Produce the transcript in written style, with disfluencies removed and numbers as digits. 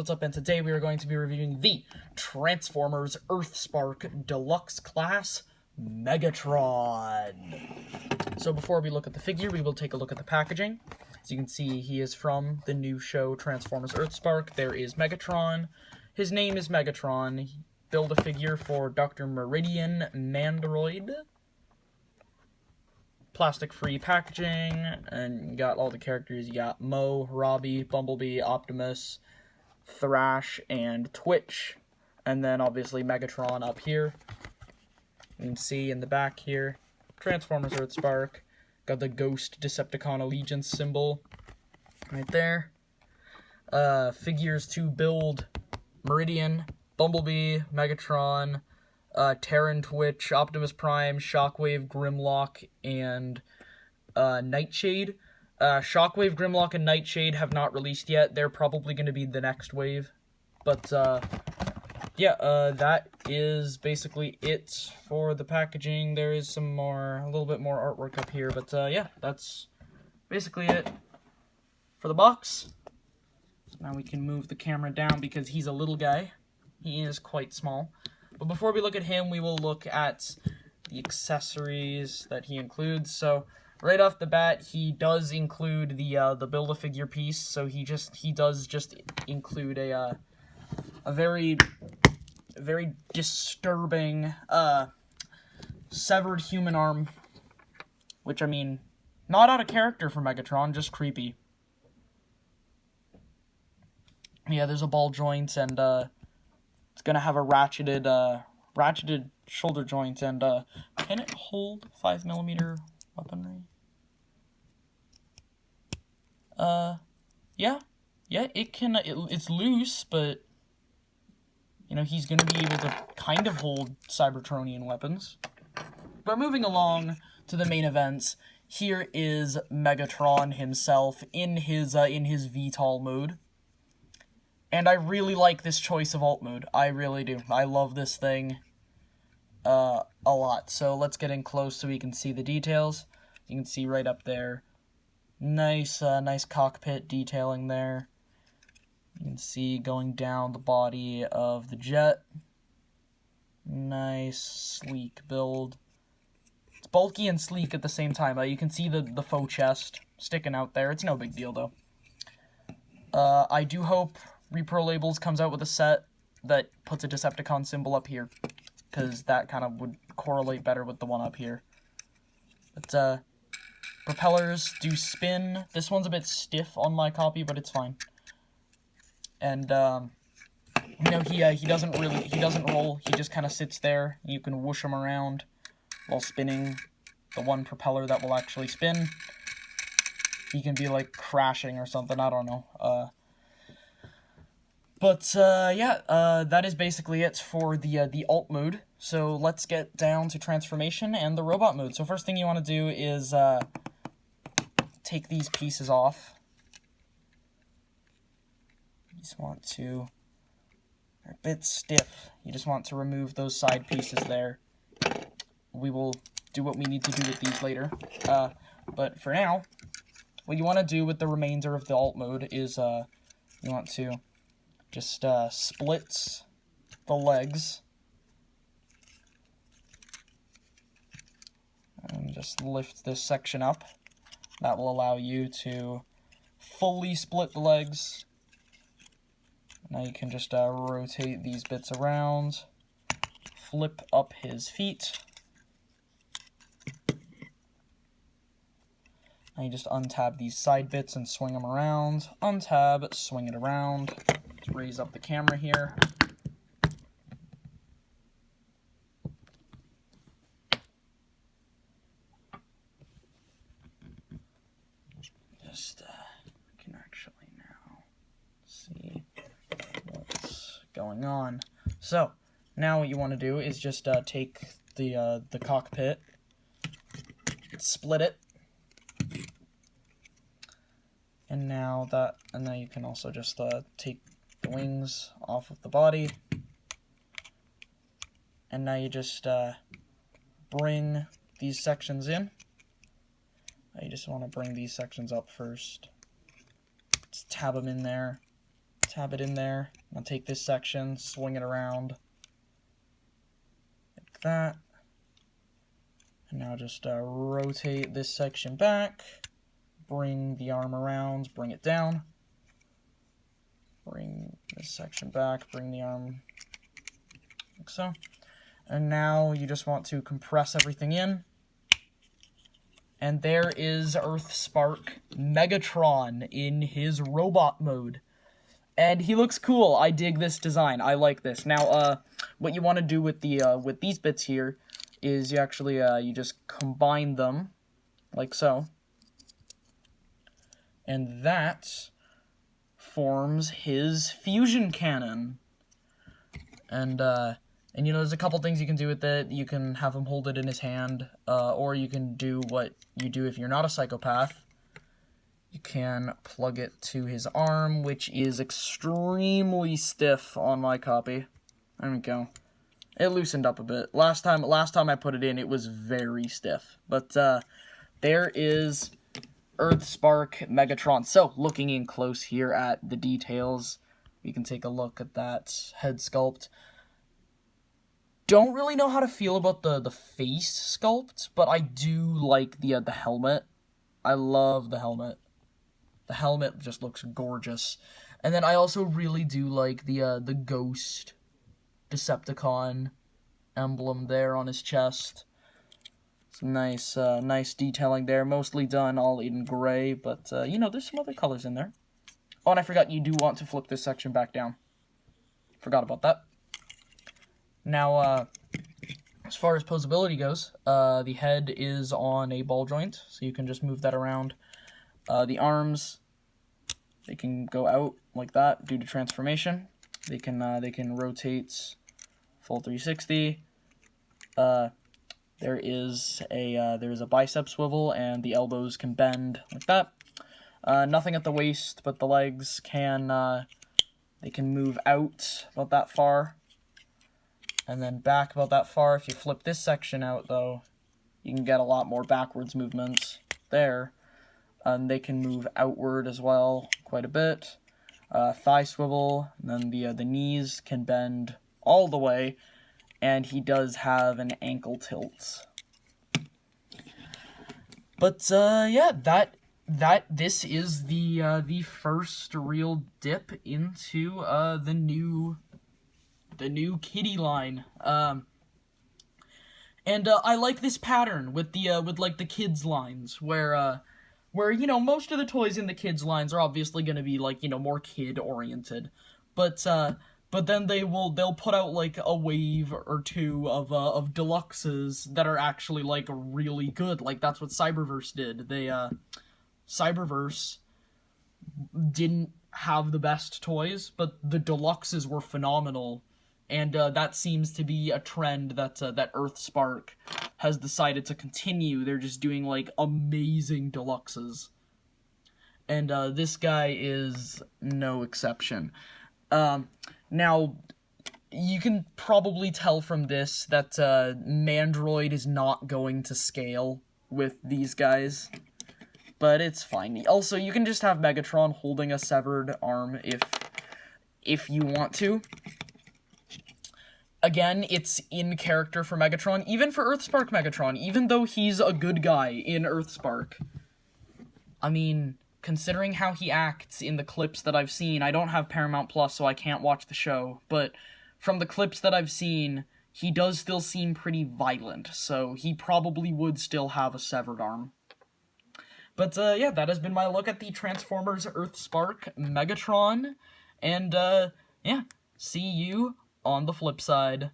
what's up, and today we are going to be reviewing the Transformers EARTHSPARK Deluxe Class Megatron. So before we look at the figure, we will take a look at the packaging. As you can see, he is from the new show Transformers EARTHSPARK. There is Megatron. His name is Megatron. Build a figure for Dr. Meridian Mandroid. Plastic-free packaging, and you got all the characters. You got Mo, Robbie, Bumblebee, Optimus, Thrash, and Twitch, and then obviously Megatron up here. You can see in the back here, Transformers EARTHSPARK. Got the Ghost Decepticon Allegiance symbol right there. Figures to build: Meridian, Bumblebee, Megatron, Terran, Twitch, Optimus Prime, Shockwave, Grimlock, and Nightshade. Shockwave, Grimlock, and Nightshade have not released yet. They're probably going to be the next wave. But, yeah, that is basically it for the packaging. There is a little bit more artwork up here. But, yeah, that's basically it for the box. So now we can move the camera down because he's a little guy. He is quite small. But before we look at him, we will look at the accessories that he includes. So right off the bat, he does include the Build-A-Figure piece. So he does just include a very disturbing severed human arm, which, I mean, not out of character for Megatron, just creepy. Yeah, there's a ball joint, and it's gonna have a ratcheted shoulder joint, and can it hold 5mm weaponry? Yeah, it can. It's loose, but you know, he's gonna be able to kind of hold Cybertronian weapons. But moving along to the main events, here is Megatron himself in his VTOL mode. And I really like this choice of alt mode. I really do. I love this thing a lot. So let's get in close so we can see the details. You can see right up there. Nice cockpit detailing there. You can see going down the body of the jet. Nice, sleek build. It's bulky and sleek at the same time. You can see the faux chest sticking out there. It's no big deal, though. I do hope Repro Labels comes out with a set that puts a Decepticon symbol up here, because that kind of would correlate better with the one up here. But, propellers do spin. This one's a bit stiff on my copy, but it's fine. And, you know, he doesn't roll. He just kind of sits there. You can whoosh him around while spinning the one propeller that will actually spin. He can be, like, crashing or something, I don't know. But, yeah, that is basically it for the alt mode. So let's get down to transformation and the robot mode. So first thing you want to do is take these pieces off. You just want to... They're a bit stiff. You just want to remove those side pieces there. We will do what we need to do with these later. But for now, what you want to do with the remainder of the alt mode is you want to just split the legs and just lift this section up. That will allow you to fully split the legs. Now you can just rotate these bits around, flip up his feet. Now you just untab these side bits and swing them around. Untab, swing it around. Let's raise up the camera here. Just can actually now see what's going on. So now what you want to do is just take the cockpit, split it, and now you can also just take the wings off of the body, and now you just bring these sections in. You just want to bring these sections up first. Just tab them in there. tab it in there. I'll take this section, swing it around like that. And now just rotate this section back, bring the arm around, bring it down. Bring this section back, bring the arm like so. And now you just want to compress everything in. And there is EARTHSPARK Megatron in his robot mode. And he looks cool. I dig this design. I like this. Now, what you want to do with these bits here is you actually you just combine them like so. And that forms his fusion cannon. And you know, there's a couple things you can do with it. You can have him hold it in his hand, or you can do what you do if you're not a psychopath. You can plug it to his arm, which is extremely stiff on my copy. There we go. It loosened up a bit. Last time I put it in, it was very stiff. But there is EARTHSPARK Megatron. So, looking in close here at the details, we can take a look at that head sculpt. Don't really know how to feel about the face sculpt, but I do like the helmet. I love the helmet. The helmet just looks gorgeous. And then I also really do like the ghost Decepticon emblem there on his chest. Some nice detailing there. Mostly done all in gray, but you know, there's some other colors in there. Oh, and I forgot you do want to flip this section back down. Forgot about that. Now, as far as posability goes, the head is on a ball joint, so you can just move that around. The arms, they can go out like that due to transformation. They can rotate full 360. There's a bicep swivel, and the elbows can bend like that. Nothing at the waist, but the legs can they can move out about that far, and then back about that far. If you flip this section out, though, you can get a lot more backwards movements there. And they can move outward as well quite a bit. Thigh swivel, and then the knees can bend all the way, and he does have an ankle tilt. But yeah, this is the first real dip into the new kitty line. And I like this pattern with like the kids lines where you know, most of the toys in the kids lines are obviously going to be like, you know, more kid oriented, but then they'll put out like a wave or two of deluxes that are actually like really good. Like that's what Cyberverse did. Cyberverse didn't have the best toys, but the deluxes were phenomenal. And that seems to be a trend that EARTHSPARK has decided to continue. They're just doing, like, amazing deluxes. And this guy is no exception. Now, you can probably tell from this that Mandroid is not going to scale with these guys. But it's fine. Also, you can just have Megatron holding a severed arm if you want to. Again, it's in character for Megatron, even for EARTHSPARK Megatron, even though he's a good guy in EARTHSPARK. I mean, considering how he acts in the clips that I've seen, I don't have Paramount Plus, so I can't watch the show, but from the clips that I've seen, he does still seem pretty violent, so he probably would still have a severed arm. But, yeah, that has been my look at the Transformers EARTHSPARK Megatron, and, yeah, see you on the flip side.